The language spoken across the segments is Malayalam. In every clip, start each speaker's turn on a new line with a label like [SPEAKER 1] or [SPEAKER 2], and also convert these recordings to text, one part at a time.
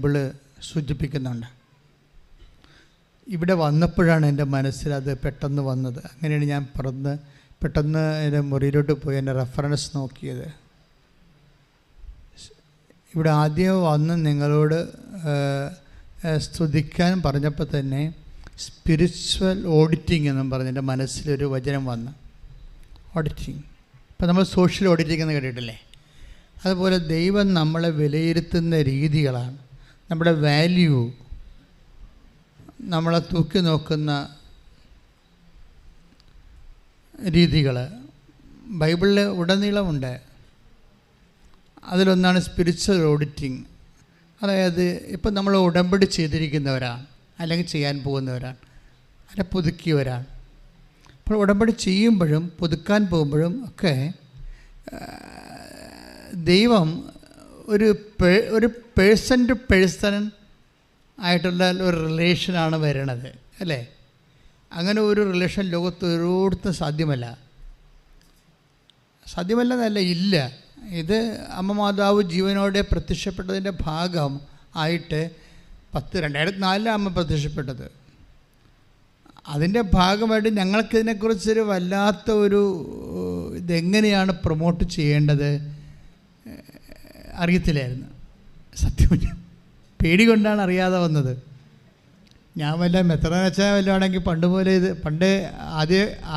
[SPEAKER 1] ബൈബിള് സൂചിപ്പിക്കുന്നുണ്ട്. ഇവിടെ വന്നപ്പോഴാണ് എൻ്റെ മനസ്സിൽ അത് പെട്ടെന്ന് വന്നത്. അങ്ങനെയാണ് ഞാൻ പെട്ടെന്ന് എൻ്റെ മുറിയിലോട്ട് പോയി എൻ്റെ റെഫറൻസ് നോക്കിയത്. ഇവിടെ ആദ്യം വന്ന് നിങ്ങളോട് സ്തുതിക്കാൻ പറഞ്ഞപ്പോൾ തന്നെ സ്പിരിച്വൽ ഓഡിറ്റിംഗ് എന്നും പറഞ്ഞ് എൻ്റെ മനസ്സിലൊരു വചനം വന്നു. ഓഡിറ്റിംഗ്, ഇപ്പം നമ്മൾ സോഷ്യൽ ഓഡിറ്റിംഗ് എന്ന് കേട്ടിട്ടില്ലേ? അതുപോലെ ദൈവം നമ്മളെ വിലയിരുത്തുന്ന രീതികളാണ്, നമ്മുടെ വാല്യൂ, നമ്മളെ തൂക്കി നോക്കുന്ന രീതികൾ ബൈബിളിൽ ഉടനീളമുണ്ട്. അതിലൊന്നാണ് സ്പിരിച്വൽ ഓഡിറ്റിംഗ്. അതായത് ഇപ്പം നമ്മൾ ഉടമ്പടി ചെയ്തിരിക്കുന്നവരാണ്, അല്ലെങ്കിൽ ചെയ്യാൻ പോകുന്നവരാണ്, അല്ല പുതുക്കിയവരാണ്. അപ്പോൾ ഉടമ്പടി ചെയ്യുമ്പോഴും പുതുക്കാൻ പോകുമ്പോഴും ഒക്കെ ദൈവം ഒരു പേഴ്സൺ ടു പേഴ്സൺ ആയിട്ടുള്ള ഒരു റിലേഷനാണ് വരണത്, അല്ലേ? അങ്ങനെ ഒരു റിലേഷൻ ലോകത്ത് ഒരിടത്തും സാധ്യമല്ലെന്നല്ല, ഇല്ല. ഇത് അമ്മ മാതാവ് ജീവനോടെ പ്രത്യക്ഷപ്പെട്ടതിൻ്റെ ഭാഗം ആയിട്ട് 2004 അമ്മ പ്രത്യക്ഷപ്പെട്ടത്. അതിൻ്റെ ഭാഗമായിട്ട് ഞങ്ങൾക്കിതിനെക്കുറിച്ചൊരു വല്ലാത്ത ഇതെങ്ങനെയാണ് പ്രൊമോട്ട് ചെയ്യേണ്ടത് അറിയത്തില്ലായിരുന്നു. സത്യം പേടി കൊണ്ടാണ് അറിയാതെ വന്നത്. ഞാൻ വല്ല മെത്രാനച്ചായ വല്ലതും ആണെങ്കിൽ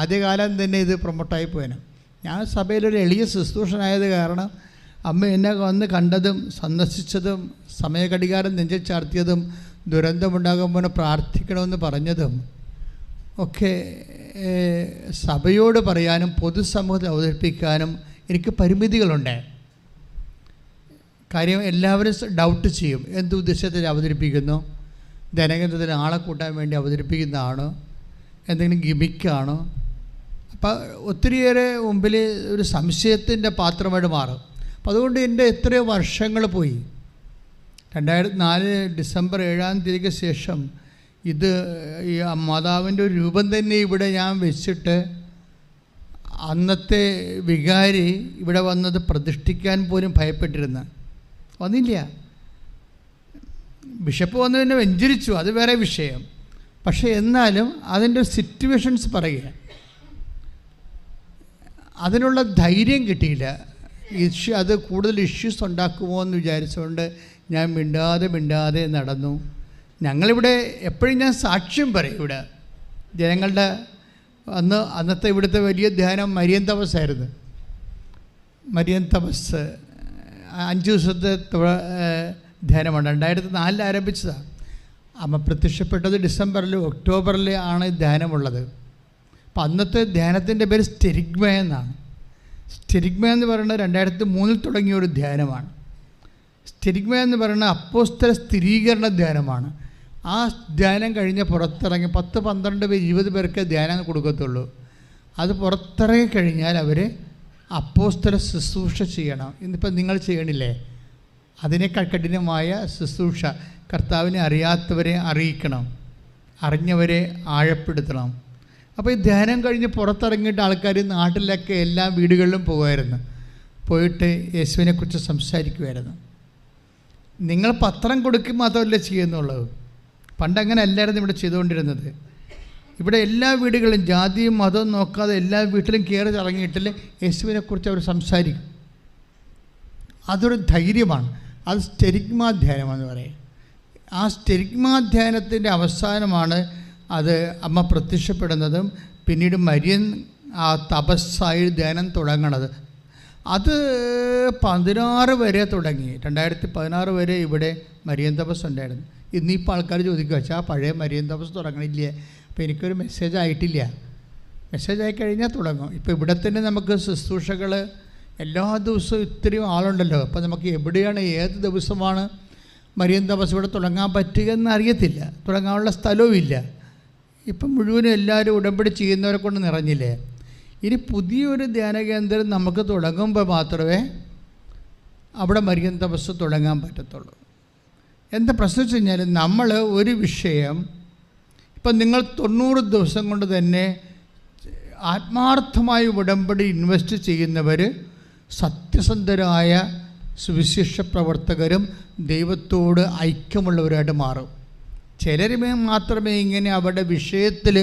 [SPEAKER 1] ആദ്യകാലം തന്നെ ഇത് പ്രൊമോട്ടായി പോയനും. ഞാൻ സഭയിലൊരു എളിയ ശുശ്രൂഷനായത് കാരണം അമ്മ എന്നെ വന്ന് കണ്ടതും സന്ദർശിച്ചതും സമയഘടികാരം നെഞ്ചിൽ ചാർത്തിയതും ദുരന്തമുണ്ടാകുമ്പോൾ പ്രാർത്ഥിക്കണമെന്ന് പറഞ്ഞതും ഒക്കെ സഭയോട് പറയാനും പൊതുസമൂഹത്തിൽ അവതരിപ്പിക്കാനും എനിക്ക് പരിമിതികളുണ്ട്. കാര്യം എല്ലാവരും ഡൗട്ട് ചെയ്യും, എന്തുദ്ദേശത്തിൽ അവതരിപ്പിക്കുന്നു, ധനകേന്ദ്രത്തിൽ ആളെ കൂട്ടാൻ വേണ്ടി അവതരിപ്പിക്കുന്നതാണോ, എന്തെങ്കിലും ഗിമിക്കാണോ? അപ്പോൾ ഒത്തിരിയേറെ മുമ്പിൽ ഒരു സംശയത്തിൻ്റെ പാത്രമായിട്ട് മാറും. അപ്പോൾ അതുകൊണ്ട് എൻ്റെ എത്രയോ വർഷങ്ങൾ പോയി. 2004 ഡിസംബർ 7-ാം തീയതിക്ക് ശേഷം ഇത് ഈ മാതാവിൻ്റെ ഒരു രൂപം തന്നെ ഇവിടെ ഞാൻ വെച്ചിട്ട് അന്നത്തെ വികാരി ഇവിടെ വന്നത് പ്രതിഷ്ഠിക്കാൻ പോലും ഭയപ്പെട്ടിരുന്ന വന്നില്ല. ബിഷപ്പ് വന്ന് പിന്നെ വെഞ്ചരിച്ചു, അത് വേറെ വിഷയം. പക്ഷേ എന്നാലും അതിൻ്റെ സിറ്റുവേഷൻസ് പറയുക, അതിനുള്ള ധൈര്യം കിട്ടിയില്ല. അത് കൂടുതൽ ഇഷ്യൂസ് ഉണ്ടാക്കുമോ എന്ന് വിചാരിച്ചുകൊണ്ട് ഞാൻ മിണ്ടാതെ നടന്നു. ഞങ്ങളിവിടെ എപ്പോഴും ഞാൻ സാക്ഷ്യം പറയും. ഇവിടെ ജനങ്ങളുടെ അന്നത്തെ ഇവിടുത്തെ വലിയ ധ്യാനം മരിയൻ തപസ്സായിരുന്നു. മരിയൻ തപസ് 5 ദിവസത്തെ ധ്യാനമാണ്. 2004 ആരംഭിച്ചതാണ്. അമ്മ പ്രത്യക്ഷപ്പെട്ടത് ഡിസംബറിൽ ഒക്ടോബറിൽ ആണ് ധ്യാനമുള്ളത്. അപ്പം അന്നത്തെ ധ്യാനത്തിൻ്റെ പേര് സ്റ്റെരിഗ്മ എന്നാണ്. സ്റ്റെരിഗ്മ എന്ന് പറയുന്നത് 2003 തുടങ്ങിയ ഒരു ധ്യാനമാണ്. സ്റ്റെരിഗ്മ എന്ന് പറയുന്നത് അപ്പോസ്തല സ്ഥിരീകരണ ധ്യാനമാണ്. ആ ധ്യാനം കഴിഞ്ഞ് പുറത്തിറങ്ങി 10, 12 പേര് 20 പേർക്ക് ധ്യാനം കൊടുക്കത്തുള്ളൂ. അത് പുറത്തിറങ്ങി കഴിഞ്ഞാൽ അവർ അപ്പോസ്തല ശുശ്രൂഷ ചെയ്യണം. ഇന്നിപ്പം നിങ്ങൾ ചെയ്യണില്ലേ? അതിനേക്കാൾ കഠിനമായ ശുശ്രൂഷ. കർത്താവിനെ അറിയാത്തവരെ അറിയിക്കണം, അറിഞ്ഞവരെ ആഴപ്പെടുത്തണം. അപ്പോൾ ഈ ധ്യാനം കഴിഞ്ഞ് പുറത്തിറങ്ങിയിട്ട് ആൾക്കാർ നാട്ടിലൊക്കെ എല്ലാ വീടുകളിലും പോകുമായിരുന്നു. പോയിട്ട് യേശുവിനെക്കുറിച്ച് സംസാരിക്കുമായിരുന്നു. നിങ്ങൾ പത്രം കൊടുക്കുക മാത്രമല്ല ചെയ്യുന്നുള്ളത്. പണ്ടങ്ങനെ അല്ലായിരുന്നു ഇവിടെ ചെയ്തുകൊണ്ടിരുന്നത്. ഇവിടെ എല്ലാ വീടുകളിലും ജാതിയും മതവും നോക്കാതെ എല്ലാ വീട്ടിലും കയറി ഇറങ്ങിയിട്ടില്ല യേശുവിനെക്കുറിച്ച് അവർ സംസാരിക്കും. അതൊരു ധൈര്യമാണ്. അത് സ്റ്റെരിഗ്മാ ധ്യാനമെന്ന് പറയും. ആ സ്റ്റെരിഗ്മാ ധ്യാനത്തിൻ്റെ അവസാനമാണ് അത് അമ്മ പ്രത്യക്ഷപ്പെടുന്നതും പിന്നീട് മരിയൻ ആ തപസ്സായി ധ്യാനം തുടങ്ങണത്. അത് 16 വരെ തുടങ്ങി. 2016 വരെ ഇവിടെ മരിയൻ തപസ് ഉണ്ടായിരുന്നു. ഇന്നിപ്പോൾ ആൾക്കാർ ചോദിക്കുക, വെച്ചാൽ പഴയ മരിയൻ തപസ് തുടങ്ങണില്ലേ? അപ്പോൾ എനിക്കൊരു മെസ്സേജ് ആയിട്ടില്ല. മെസ്സേജ് ആയിക്കഴിഞ്ഞാൽ തുടങ്ങും. ഇപ്പോൾ ഇവിടെ തന്നെ നമുക്ക് ശുശ്രൂഷകൾ എല്ലാ ദിവസവും ഇത്രയും ആളുണ്ടല്ലോ. അപ്പോൾ നമുക്ക് എവിടെയാണ് ഏത് ദിവസമാണ് മരിയൻ തപസ് ഇവിടെ തുടങ്ങാൻ പറ്റുക എന്ന് അറിയത്തില്ല. തുടങ്ങാനുള്ള സ്ഥലവും ഇല്ല. ഇപ്പം മുഴുവനും എല്ലാവരും ഉടമ്പടി ചെയ്യുന്നവരെ കൊണ്ട് നിറഞ്ഞില്ലേ. ഇനി പുതിയൊരു ധ്യാനകേന്ദ്രം നമുക്ക് തുടങ്ങുമ്പോൾ മാത്രമേ അവിടെ മരിയൻ തപസ് തുടങ്ങാൻ പറ്റത്തുള്ളൂ. എന്താ പ്രശ്നം വെച്ച് കഴിഞ്ഞാൽ, നമ്മൾ ഒരു വിഷയം ഇപ്പം നിങ്ങൾ 90 ദിവസം കൊണ്ട് തന്നെ ആത്മാർത്ഥമായി ഉടമ്പടി ഇൻവെസ്റ്റ് ചെയ്യുന്നവർ, സത്യസന്ധരായ സുവിശേഷ പ്രവർത്തകരും ദൈവത്തോട് ഐക്യമുള്ളവരായിട്ട് മാറും. ചിലർ മാത്രമേ ഇങ്ങനെ അവരുടെ വിഷയത്തിൽ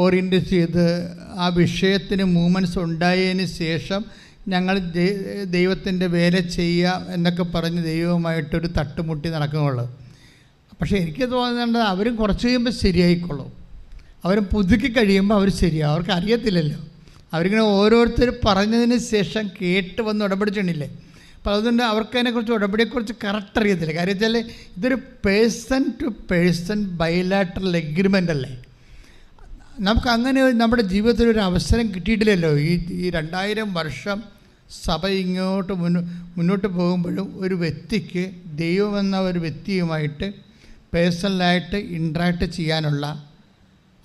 [SPEAKER 1] ഓറിയൻറ്റ് ചെയ്ത് ആ വിഷയത്തിന് മൂവ്മെൻറ്റ്സ് ഉണ്ടായതിന് ശേഷം ഞങ്ങൾ ദൈവത്തിൻ്റെ വേല ചെയ്യുക എന്നൊക്കെ പറഞ്ഞ് ദൈവവുമായിട്ടൊരു തട്ടുമുട്ടി നടക്കുന്നുള്ളൂ. പക്ഷേ എനിക്ക് തോന്നുന്നുണ്ട് അവരും കുറച്ച് കഴിയുമ്പോൾ ശരിയായിക്കൊള്ളും. അവരും പുതുക്കി കഴിയുമ്പോൾ അവർ ശരിയാവും. അവർക്ക് അറിയത്തില്ലല്ലോ, അവരിങ്ങനെ ഓരോരുത്തർ പറഞ്ഞതിന് ശേഷം കേട്ട് വന്ന് ഉടമ്പടിച്ചിട്ടില്ലേ. അപ്പോൾ അതുകൊണ്ട് അവർക്ക് അതിനെക്കുറിച്ച് ഉടമ്പടിയെക്കുറിച്ച് കറക്റ്റ് അറിയത്തില്ല. കാര്യം വെച്ചാൽ ഇതൊരു person to person bilateral agreement അല്ലേ. നമുക്ക് അങ്ങനെ നമ്മുടെ ജീവിതത്തിൽ ഒരു അവസരം കിട്ടിയിട്ടില്ലല്ലോ. ഈ 2000 വർഷം സഭ ഇങ്ങോട്ട് മുന്നോട്ട് പോകുമ്പോഴും ഒരു വ്യക്തിക്ക് ദൈവമെന്ന ഒരു വ്യക്തിയുമായിട്ട് പേഴ്സണലായിട്ട് ഇൻട്രാക്ട് ചെയ്യാനുള്ള,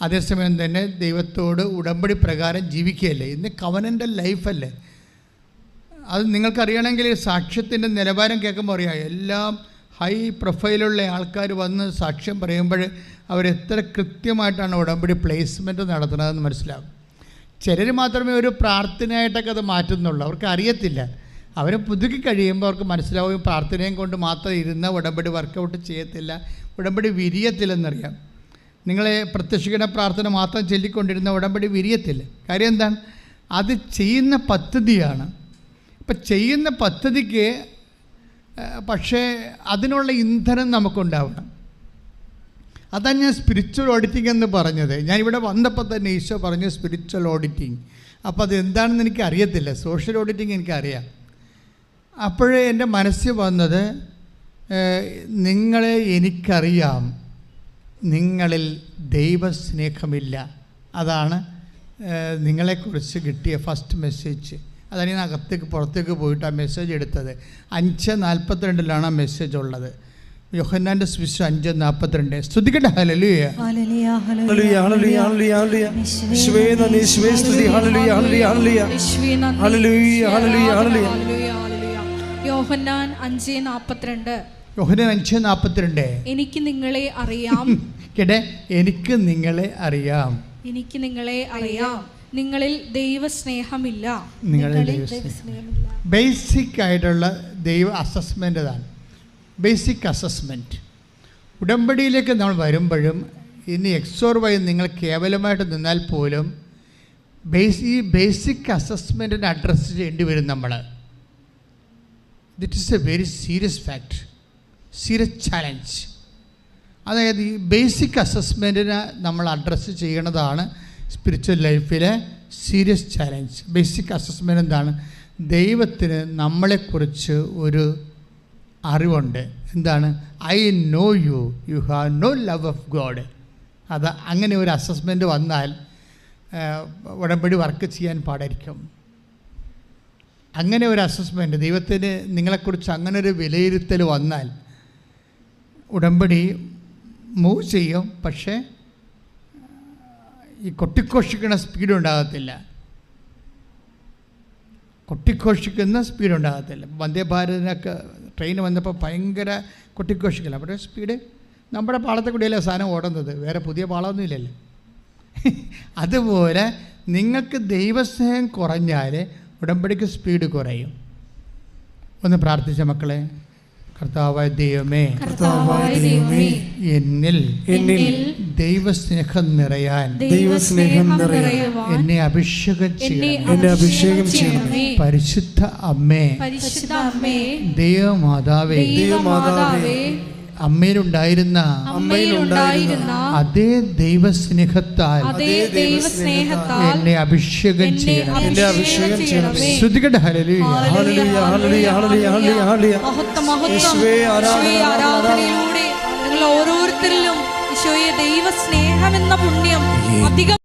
[SPEAKER 1] അതേസമയം തന്നെ ദൈവത്തോട് ഉടമ്പടി പ്രകാരം ജീവിക്കുകയല്ലേ. ഇന്ന് കവനൻ്റൽ ലൈഫല്ലേ. അത് നിങ്ങൾക്കറിയണമെങ്കിൽ സാക്ഷ്യത്തിൻ്റെ നിലവാരം കേൾക്കുമ്പോൾ അറിയാം. എല്ലാം ഹൈ പ്രൊഫൈലുള്ള ആൾക്കാർ വന്ന് സാക്ഷ്യം പറയുമ്പോൾ അവരെത്ര കൃത്യമായിട്ടാണ് ഉടമ്പടി പ്ലേസ്മെൻറ്റ് നടത്തുന്നതെന്ന് മനസ്സിലാവും. ചിലർ മാത്രമേ ഒരു പ്രാർത്ഥനയായിട്ടൊക്കെ അത് മാറ്റുന്നുള്ളൂ. അവർക്ക് അറിയത്തില്ല. അവർ പുതുക്കി കഴിയുമ്പോൾ അവർക്ക് മനസ്സിലാവുകയും പ്രാർത്ഥനയും കൊണ്ട് മാത്രം ഇരുന്ന ഉടമ്പടി വർക്കൗട്ട് ചെയ്യത്തില്ല, ഉടമ്പടി വിരിയത്തില്ലെന്നറിയാം. നിങ്ങളെ പ്രത്യക്ഷീകരണ പ്രാർത്ഥന മാത്രം ചൊല്ലിക്കൊണ്ടിരുന്ന ഉടമ്പടി വിരിയത്തില്ല. കാര്യം എന്താണ്? അത് ചെയ്യുന്ന പദ്ധതിയാണ്. ഇപ്പം ചെയ്യുന്ന പദ്ധതിക്ക് പക്ഷേ അതിനുള്ള ഇന്ധനം നമുക്കുണ്ടാവണം. അതാണ് ഞാൻ സ്പിരിച്വൽ ഓഡിറ്റിംഗ് എന്ന് പറഞ്ഞത്. ഞാനിവിടെ വന്നപ്പോൾ തന്നെ ഈശോ പറഞ്ഞു സ്പിരിച്വൽ ഓഡിറ്റിംഗ്. അപ്പോൾ അതെന്താണെന്ന് എനിക്ക് അറിയത്തില്ല. സോഷ്യൽ ഓഡിറ്റിംഗ് എനിക്കറിയാം. അപ്പോഴേ എൻ്റെ മനസ്സിൽ വന്നത്, നിങ്ങളെ എനിക്കറിയാം, നിങ്ങളിൽ ദൈവസ്നേഹമില്ല. അതാണ് നിങ്ങളെക്കുറിച്ച് കിട്ടിയ ഫസ്റ്റ് മെസ്സേജ്. അതാണ് ഞാൻ പുറത്തേക്ക് പോയിട്ട് ആ മെസ്സേജ് എടുത്തത്. 5:42 ആ മെസ്സേജ് ഉള്ളത്. യോഹന്നാന്റെ സുവിശേഷം 5:42. സ്തുതിക്കട്ടെ. ഹല്ലേലൂയ ഹല്ലേലൂയ ഹല്ലേലൂയ ഹല്ലേലൂയ ഹല്ലേലൂയ യേശുവേ നന്ദി, യേശുവേ സ്തുതി. ഹല്ലേലൂയ ഹല്ലേലൂയ ഹല്ലേലൂയ ഹല്ലേലൂയ ഹല്ലേലൂയ ഹല്ലേലൂയ.
[SPEAKER 2] യോഹന്നാൻ 5:42.
[SPEAKER 1] യോഹന്നാൻ 5:42.
[SPEAKER 2] എനിക്ക് നിങ്ങളെ അറിയാം.
[SPEAKER 1] കേട്ടെ, എനിക്ക് നിങ്ങളെ അറിയാം.
[SPEAKER 2] എനിക്ക് നിങ്ങളെ അറിയാം, നിങ്ങളിൽ ദൈവസ്നേഹമില്ല.
[SPEAKER 1] ബേസിക് ആയിട്ടുള്ള ദൈവ അസസ്മെൻ്റ് അതാണ്. Basic assessment. ഉടമ്പടിയിലേക്ക് നമ്മൾ വരുമ്പോഴും ഇനി എക്സോർവായി നിങ്ങൾ കേവലമായിട്ട് നിന്നാൽ പോലും ഈ ബേസിക് അസസ്മെൻറ്റിനെ അഡ്രസ്സ് ചെയ്യേണ്ടി വരും നമ്മൾ. This is a very serious fact, serious challenge. അതായത് ഈ ബേസിക് അസസ്മെൻറ്റിനെ നമ്മൾ അഡ്രസ്സ് ചെയ്യണതാണ് സ്പിരിച്വൽ ലൈഫിലെ സീരിയസ് ചാലഞ്ച്. ബേസിക് അസസ്മെൻറ്റ് എന്താണ്? ദൈവത്തിന് നമ്മളെക്കുറിച്ച് ഒരു അറിവുണ്ട്. എന്താണ്? I know you, you have no love of God. അത് അങ്ങനെ ഒരു അസസ്മെൻറ്റ് വന്നാൽ ഉടമ്പടി വർക്ക് ചെയ്യാൻ പാടായിരിക്കും. അങ്ങനെ ഒരു അസസ്മെൻറ്റ്, ദൈവത്തിന് നിങ്ങളെക്കുറിച്ച് അങ്ങനെ ഒരു വിലയിരുത്തൽ വന്നാൽ ഉടമ്പടി മൂവ് ചെയ്യും. പക്ഷേ ഈ കൊട്ടിഘോഷിക്കുന്ന സ്പീഡ് ഉണ്ടാകത്തില്ല. കൊട്ടിഘോഷിക്കുന്ന സ്പീഡ് ഉണ്ടാകത്തില്ല. വന്ദേ ഭാരതിനൊക്കെ ട്രെയിൻ വന്നപ്പോൾ ഭയങ്കര കൊട്ടിഘോഷിക്കില്ല. അവിടെ സ്പീഡ് നമ്മുടെ പാളത്തെ കൂടിയല്ലേ സാധനം ഓടുന്നത്, വേറെ പുതിയ പാളമൊന്നും ഇല്ലല്ലോ. അതുപോലെ നിങ്ങൾക്ക് ദൈവസ്നേഹം കുറഞ്ഞാൽ ഉടമ്പടിക്ക് സ്പീഡ് കുറയും. ഒന്ന് പ്രാർത്ഥിച്ച മക്കളെ. കർത്താവായ ദൈവമേ, എന്നിൽ ദൈവസ്നേഹം നിറയാൻ എന്നെ അഭിഷേകം ചെയ്യണം. പരിശുദ്ധ അമ്മേ, ദൈവമാതാവേ, അമ്മയിലുണ്ടായിരുന്ന അതേ ദൈവസ്നേഹത്താൽ എന്നെ അഭിഷേകം ചെയ്യണം. ശ്രുതികട്ടെ. ഹല്ലേലൂയ ഹല്ലേലൂയ ഹല്ലേലൂയ ഹല്ലേലൂയ ഹല്ലേലൂയ.
[SPEAKER 2] ആരാധനയിലൂടെ നിങ്ങൾ ഓരോരുത്തരിലും ഈശോയെ ദൈവസ്നേഹം എന്ന പുണ്യം അധികം